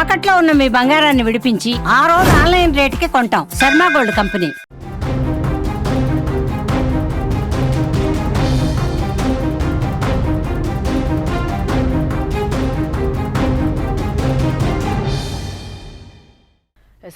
తాకట్లో ఉన్న మీ బంగారాన్ని విడిపించి ఆ రోజు ఆన్లైన్ రేటుకి కొంటాం. Sharma gold company.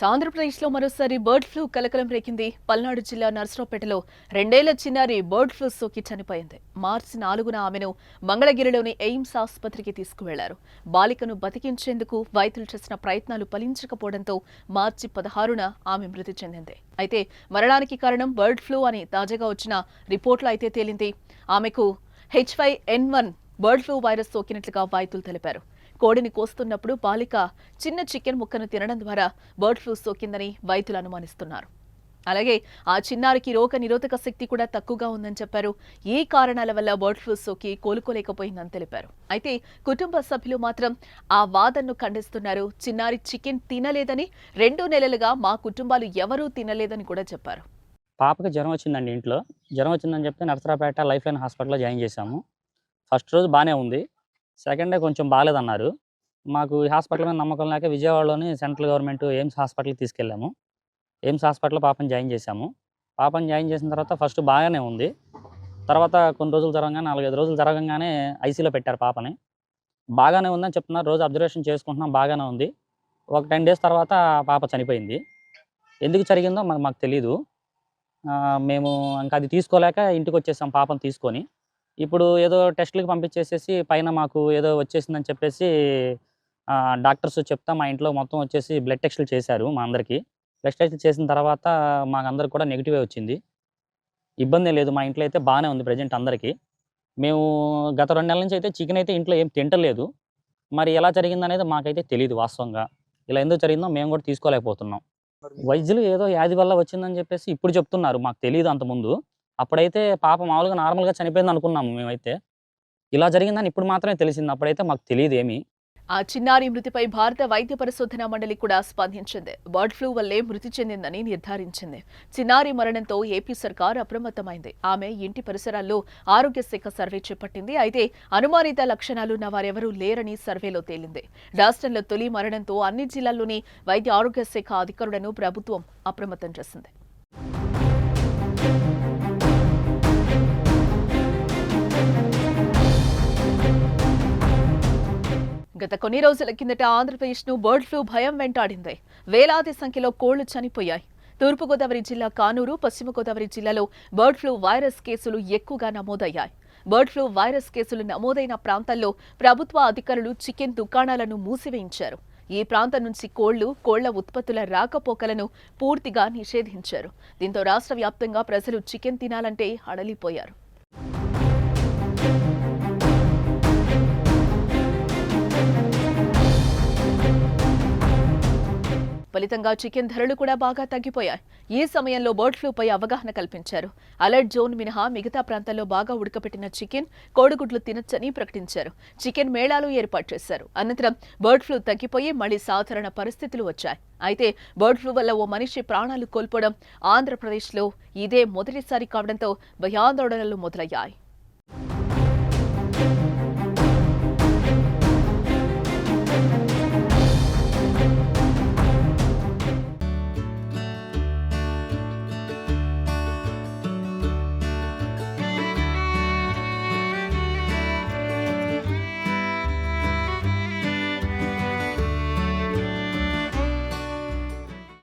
ఆంధ్రప్రదేశ్లో మరోసారి బర్డ్ ఫ్లూ కలకలం రేకింది. పల్నాడు జిల్లా నర్సరావుపేటలో 2 ఏళ్ల చిన్నారి బర్డ్ ఫ్లూ సోకి చనిపోయింది. మార్చి 4న ఆమెను మంగళగిరిలోని ఎయిమ్స్ ఆసుపత్రికి తీసుకువెళ్లారు. బాలికను బతికించేందుకు వైద్యులు చేసిన ప్రయత్నాలు ఫలించకపోవడంతో మార్చి 16న ఆమె మృతి చెందింది. అయితే మరణానికి కారణం బర్డ్ ఫ్లూ అని తాజాగా వచ్చిన రిపోర్టులో అయితే తేలింది. ఆమెకు H5N1 బర్డ్ ఫ్లూ వైరస్ సోకినట్లుగా వైద్యులు తెలిపారు. కోడిని కోస్తున్నప్పుడు బాలిక చిన్న చికెన్ ముక్కను తినడం ద్వారా బర్డ్ ఫ్లూ సోకిందని వైద్యులు అనుమానిస్తున్నారు. అలాగే ఆ చిన్నారికి రోగ నిరోధక శక్తి కూడా తక్కువగా ఉందని చెప్పారు. ఈ కారణాల వల్ల బర్డ్ ఫ్లూ సోకి కోలుకోలేకపోయిందని తెలిపారు. అయితే కుటుంబ సభ్యులు మాత్రం ఆ వాదనను ఖండిస్తున్నారు. చిన్నారి చికెన్ తినలేదని, 2 నెలలుగా మా కుటుంబాలు ఎవరూ తినలేదని కూడా చెప్పారు. పాపకి జ్వరం వచ్చిందండి. ఇంట్లో జ్వరం వచ్చిందని చెప్తే నర్సరావుపేట లైఫ్ లైన్ హాస్పిటల్లో జాయిన్ చేశాము. ఫస్ట్ రోజు బాగానే ఉంది. సెకండ్ డే కొంచెం బాగాలేదన్నారు. మాకు ఈ హాస్పిటల్ మీద నమ్మకం లేక విజయవాడలోని సెంట్రల్ గవర్నమెంట్ ఎయిమ్స్ హాస్పిటల్కి తీసుకెళ్ళాము. ఎయిమ్స్ హాస్పిటల్లో పాపని జాయిన్ చేశాము. పాపని జాయిన్ చేసిన తర్వాత ఫస్ట్ బాగానే ఉంది. తర్వాత కొన్ని రోజులు జరగగానే 4-5 రోజులు జరగగానే ఐసీలో పెట్టారు పాపని. బాగానే ఉందని చెప్తున్నారు. రోజు అబ్జర్వేషన్ చేసుకుంటున్నాం, బాగానే ఉంది. ఒక 10 డేస్ తర్వాత పాప చనిపోయింది. ఎందుకు జరిగిందో మాకు తెలీదు. మేము ఇంకా అది తీసుకోలేక ఇంటికి వచ్చేసాం పాపను తీసుకొని. ఇప్పుడు ఏదో టెస్టులకి పంపించేసేసి పైన మాకు ఏదో వచ్చేసిందని చెప్పేసి డాక్టర్స్ చెప్తా మా ఇంట్లో మొత్తం వచ్చేసి బ్లడ్ టెస్టులు చేశారు మా అందరికీ. బ్లడ్ టెస్టులు చేసిన తర్వాత మాకందరికి కూడా నెగిటివే వచ్చింది. ఇబ్బంది లేదు. మా ఇంట్లో అయితే బాగానే ఉంది ప్రజెంట్ అందరికీ. మేము గత 2 నెలల నుంచి అయితే చికెన్ అయితే ఇంట్లో ఏం తింటలేదు. మరి ఎలా జరిగిందనేది మాకైతే తెలియదు వాస్తవంగా. ఇలా ఎందుకు జరిగిందో మేము కూడా తీసుకోలేకపోతున్నాం. వైద్యులు ఏదో వ్యాధి వల్ల వచ్చిందని చెప్పేసి ఇప్పుడు చెప్తున్నారు. మాకు తెలియదు అంతకుముందు. అప్పుడైతే పాప మామూలుగా నార్మల్గా చనిపోయింది అనుకున్నాము మేమైతే. ఇలా జరిగిందని ఇప్పుడు మాత్రమే తెలిసింది. అప్పుడైతే మాకు తెలియదు ఏమీ. ఆ చిన్నారి మృతిపై భారత వైద్య పరిశోధన మండలి కూడా స్పందించింది. బర్డ్ ఫ్లూ వల్లే మృతి చెందిందని నిర్ధారించింది. చిన్నారి మరణంతో ఏపీ సర్కార్ అప్రమత్తమైంది. ఆమె ఇంటి పరిసరాల్లో ఆరోగ్య శాఖ సర్వే చేపట్టింది. అయితే అనుమానిత లక్షణాలున్న వారెవరూ లేరని సర్వేలో తేలింది. రాష్ట్రంలో తొలి మరణంతో అన్ని జిల్లాల్లోని వైద్య ఆరోగ్య శాఖ అధికారులను ప్రభుత్వం అప్రమత్తం చేసింది. గత కొన్ని రోజుల కిందట ఆంధ్రప్రదేశ్ను బర్డ్ ఫ్లూ భయం వెంటాడింది. వేలాది సంఖ్యలో కోళ్లు చనిపోయాయి. తూర్పుగోదావరి జిల్లా కానూరు, పశ్చిమ గోదావరి జిల్లాలో బర్డ్ ఫ్లూ వైరస్ కేసులు ఎక్కువగా నమోదయ్యాయి. బర్డ్ ఫ్లూ వైరస్ కేసులు నమోదైన ప్రాంతాల్లో ప్రభుత్వ అధికారులు చికెన్ దుకాణాలను మూసివేయించారు. ఈ ప్రాంతం నుంచి కోళ్ల ఉత్పత్తుల రాకపోకలను పూర్తిగా నిషేధించారు. దీంతో రాష్ట్ర వ్యాప్తంగా ప్రజలు చికెన్ తినాలంటే హడలిపోయారు. ఫలితంగా చికెన్ ధరలు కూడా బాగా తగ్గిపోయాయి. ఈ సమయంలో బర్డ్ ఫ్లూపై అవగాహన కల్పించారు. అలర్ట్ జోన్ మినహా మిగతా ప్రాంతాల్లో బాగా ఉడకపెట్టిన చికెన్, కోడిగుడ్లు తినొచ్చని ప్రకటించారు. చికెన్ మేళాలు ఏర్పాటు చేశారు. అనంతరం బర్డ్ ఫ్లూ తగ్గిపోయి మళ్లీ సాధారణ పరిస్థితులు వచ్చాయి. అయితే బర్డ్ ఫ్లూ వల్ల ఓ మనిషి ప్రాణాలు కోల్పోవడం ఆంధ్రప్రదేశ్లో ఇదే మొదటిసారి కావడంతో భయాందోళనలు మొదలయ్యాయి.